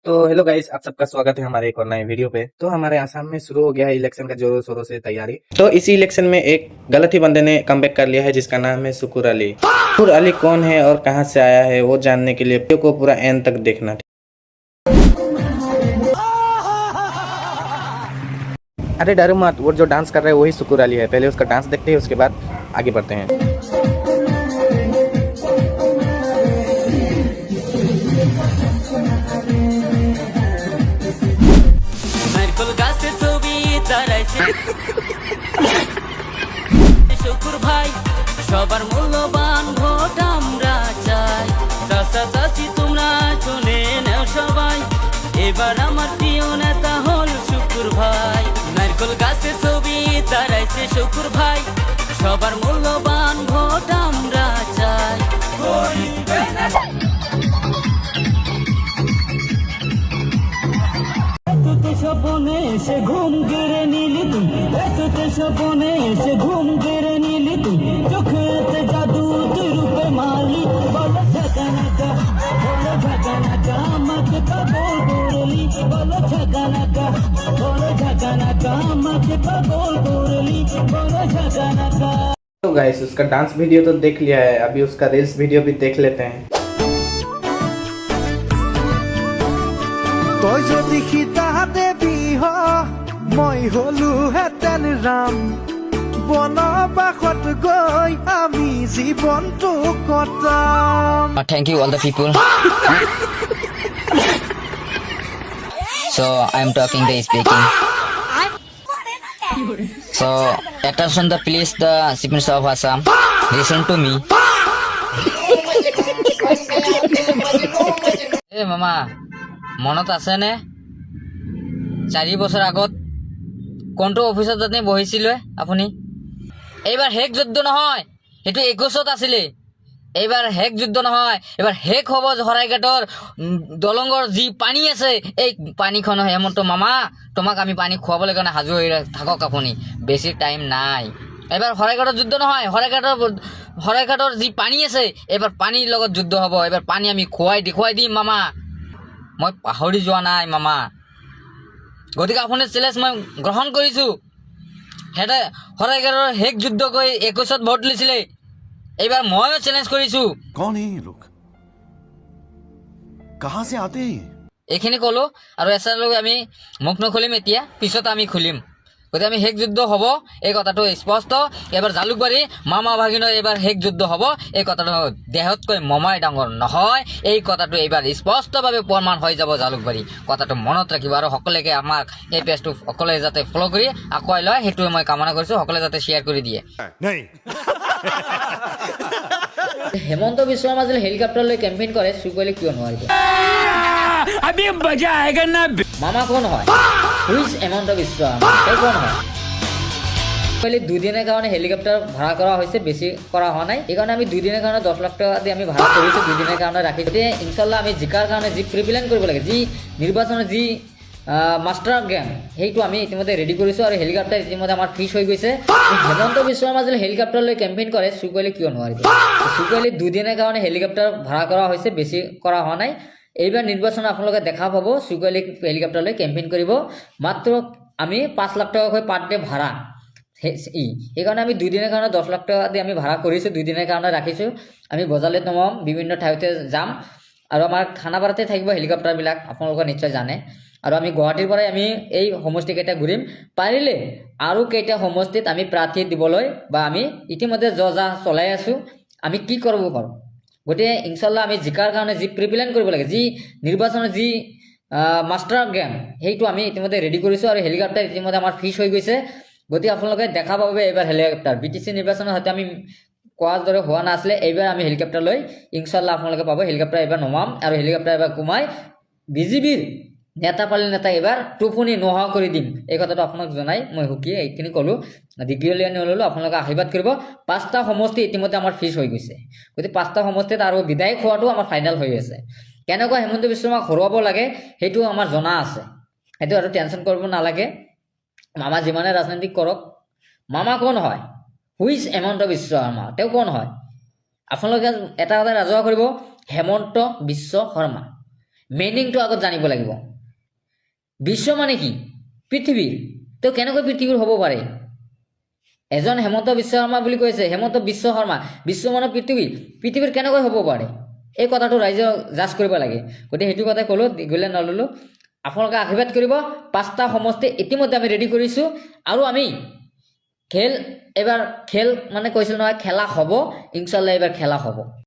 तो hello guys, आप सबका स्वागत है हमारे एक और नए वीडियो पे। तो हमारे आसाम में शुरू हो गया है इलेक्शन का जोरों शोरों से तैयारी। तो इसी इलेक्शन में एक गलत ही बंदे ने कमबैक कर लिया है जिसका नाम है शुकुर अली। शुकुर अली कौन है और कहां से आया है वो जानने के लिए वीडियो को पूरा एंड तक देखना। अरे डरो मत, वो जो डांस कर रहा है वही शुकुर अली है। पहले उसका डांस देखते हैं, उसके बाद आगे बढ़ते हैं। শুকুর ভাই সবার মূল্যবান ভোট আমরা চাই। চাচা চাচি তোমরা শুনে নাও সবাই, এবার আমার প্রিয় নেতা হল শুকুর ভাই। নারকেল গাছে ছবি দাঁড়াইছে শুকুর ভাই, সবার মূল্যবান ভোট আমরা চাই। এততে স্বপনে এসে ঘুম কেড়ে নিলি তুই, এততে স্বপনে এসে ঘুম কেড়ে নিলি তুই, চোখেতে জাদু তুই রূপে মারলি। বলো ঝাঁকানাকা, বলো ঝাঁকানাকা, আমাকে পাগল করলি। বলো ঝাঁকানাকা, বলো ঝাঁকানাকা, আমাকে পাগল করলি। বলো ঝাঁকানাকা। तो गाइस, उसका डांस वीडियो तो देख लिया है, अभी उसका रील्स वीडियो भी देख लेते हैं। তই যদি সীতা দেৱী হ মই হলো হেতেন ৰাম, বনবাসত গৈ আমি জীৱনটো কটাম। Thank you all the people. So I am talking, the speaking. So attention the please, the Chief Minister of Assam, listen to me. Hey mama, মনত আছেনে 4 বছৰ আগত কোনটো অফিচত আপুনি বহিছিলে? আপুনি এইবাৰ হেক যুদ্ধ নহয়, সেইটো 21ত আছিলে। এইবাৰ হেক যুদ্ধ নহয়, এবাৰ হেক হ'ব শৰাইঘাটৰ দলঙৰ যি পানী আছে, এই পানীখন হেমন্ত মামা তোমাক আমি পানী খুৱাবলৈ কাৰণে সাজু হৈ থাকক। আপুনি বেছি টাইম নাই। এবাৰ শৰাইঘাটৰ যুদ্ধ নহয়, শৰাইঘাটৰ যি পানী আছে এবাৰ পানীৰ লগত যুদ্ধ হ'ব। এবাৰ পানী আমি দেখুৱাই দিম মামা, মই পাহৰি যোৱা নাই মামা। গতিকে আপোনাৰ চেলেঞ্জ মই গ্ৰহণ কৰিছোঁ। সিহঁতে শৰাইঘাটৰ হেক যুদ্ধ কৰি 21ত ভোট লৈছিলে, এইবাৰ ময়ো চেলেঞ্জ কৰিছোঁ। कौन है ये लोग? कहाँ से आते हैं? এইখিনি ক'লোঁ আৰু এছাৰলৈ আমি মুখ নুখুলিম, এতিয়া পিছত আমি খুলিম। গতিকে আমি হেক যুদ্ধ হ'ব, এই কথাটো স্পষ্ট। এবাৰ জালুকবাৰী মামা ভাগিনৰ এইবাৰ হেক যুদ্ধ হ'ব, এই কথাটো দেহতকৈ মমাই ডাঙৰ নহয়, এই কথাটো এইবাৰ স্পষ্টভাৱে প্ৰমাণ হৈ যাব জালুকবাৰী। কথাটো মনত ৰাখিব আৰু সকলোকে আমাক এই পেজটো সকলোৱে যাতে ফ'ল' কৰি আগুৱাই লয়, সেইটোৱে মই কামনা কৰিছোঁ। সকলোৱে যাতে শ্বেয়াৰ কৰি দিয়ে। হেমন্ত বিশ্ব শৰ্মা যদি হেলিকপ্টাৰ লৈ কেম্পেইন কৰে, চুকলি কিয় নোৱাৰিব? মামা কোন হয়? হুইজ হেমন্ত বিশ্ব শৰ্মা, এই কোন হয়? দুদিনের কারণে হেলিকপ্টার ভাড়া করা হয়েছে, বেশি করা হয় নাই। এই কারণে আমি 2 দিনের কারণে 10 লাখ টাকা দিয়ে আমি ভাড়া কৰিছোঁ, 2 দিনেৰ কাৰণে ৰাখি। গতিকে ইনশাল্লাহ আমি জিকাৰ কাৰণে যি প্ৰিপেয়াৰ কৰিব লাগে, যি নিৰ্বাচনৰ যি মাষ্টাৰ জ্ঞান, সেইটো আমি ইতিমধ্যে ৰেডি কৰিছোঁ। আৰু হেলিকপ্টাৰ ইতিমধ্যে আমাৰ ফিক্স হৈ গৈছে। হেমন্ত বিশ্ব শৰ্মা যদি হেলিকপ্টাৰ লৈ কেম্পেইন কৰে, চুকলি কিয় নোৱাৰিব? চুকলি 2 দিনেৰ কাৰণে হেলিকপ্টাৰ ভাড়া কৰা হৈছে, বেছি কৰা হোৱা নাই। এইবাৰ নিৰ্বাচন আপোনালোকে দেখা পাব, চুকলি হেলিকপ্টাৰ লৈ কেম্পেইন কৰিব। মাত্ৰ আমি 5 লাখ টকাকৈ পাৰ ডে ভাড়া, সেইকাৰণে আমি 2 দিনৰ কাৰণে 10 লাখ টকা দি আমি ভাড়া কৰিছোঁ, 2 দিনৰ কাৰণে ৰাখিছোঁ। আমি বজাৰলৈ নমাম, বিভিন্ন ঠাইতে যাম আৰু আমাৰ খানাপাৰাতে থাকিব হেলিকপ্টাৰবিলাক, আপোনালোকে নিশ্চয় জানে। আৰু আমি গুৱাহাটীৰ পৰাই আমি এই সমষ্টিকেইটা ঘূৰিম। পাৰিলে আৰু কেইটা সমষ্টিত আমি প্ৰাৰ্থী দিবলৈ বা আমি ইতিমধ্যে যা চলাই আছোঁ, আমি কি কৰিব পাৰোঁ। গতিকে ইনশাল্লাহ আমি জিকাৰ কাৰণে যি প্ৰিপেয়াৰ কৰিব লাগে, যি নিৰ্বাচনৰ যি মাষ্টাৰ জ্ঞান, সেইটো আমি ইতিমধ্যে ৰেডি কৰিছোঁ। আৰু হেলিকপ্টাৰ ইতিমধ্যে আমাৰ ফিক্স হৈ গৈছে। গতিকে আপোনালোকে দেখা পাব এইবাৰ হেলিকপ্টাৰ। BTC নিৰ্বাচনৰ সৈতে আমি কোৱাৰ দৰে হোৱা নাছিলে, এইবাৰ আমি হেলিকপ্টাৰ লৈ ইনশাল্লাহ আপোনালোকে পাব। হেলিকপ্টাৰ এইবাৰ নমাম আৰু হেলিকপ্টাৰ এইবাৰ কমাই BJPৰ নেতা পালে নেতা এইবাৰ টোপনি নোহোৱা কৰি দিম। এই কথাটো আপোনাক জনাই মই সুখী। এইখিনি ক'লোঁ, দীঘলীয়া নল'লোঁ, আপোনালোকে আশীৰ্বাদ কৰিব। 5টা সমষ্টি ইতিমধ্যে আমাৰ ফিক্স হৈ গৈছে। গতিকে 5টা সমষ্টিত আৰু বিধায়ক হোৱাটো আমাৰ ফাইনেল হৈ আছে। কেনেকুৱা হেমন্ত বিশ্ব শৰ্মাক হৰুৱাব লাগে সেইটো আমাৰ জনা আছে, সেইটো আৰু টেনশ্যন কৰিব নালাগে। মামা যিমানে ৰাজনীতি কৰক, মামা কোন হয়? হুইজ হেমন্ত বিশ্ব শৰ্মা, তেওঁ কোন হয়? আপোনালোকে এটা কথা ৰাজহুৱা কৰিব, হেমন্ত বিশ্ব শৰ্মা। মিনিংটো আগত জানিব লাগিব বিশ্ব মানে কি পৃথিৱীৰ তো কেনেকৈ পৃথিৱীৰ হ'ব পাৰে এজন হেমন্ত বিশ্ব শৰ্মা বুলি কৈছে হেমন্ত বিশ্ব শৰ্মা বিশ্ব মানে পৃথিৱীৰ কেনেকৈ হ'ব পাৰে এই কথাটো ৰাইজে জাজ কৰিব লাগে গতিকে সেইটো কথা ক'লো দীঘলীয়া নল'লো আপোনালোকে আশীৰ্বাদ কৰিব 5টা সমষ্টি ইতিমধ্যে আমি ৰেডি কৰিছোঁ আৰু আমি খেল মানে কৈছিল নহয় খেলা হ'ব ইনশাল্লাহ এবাৰ খেলা হ'ব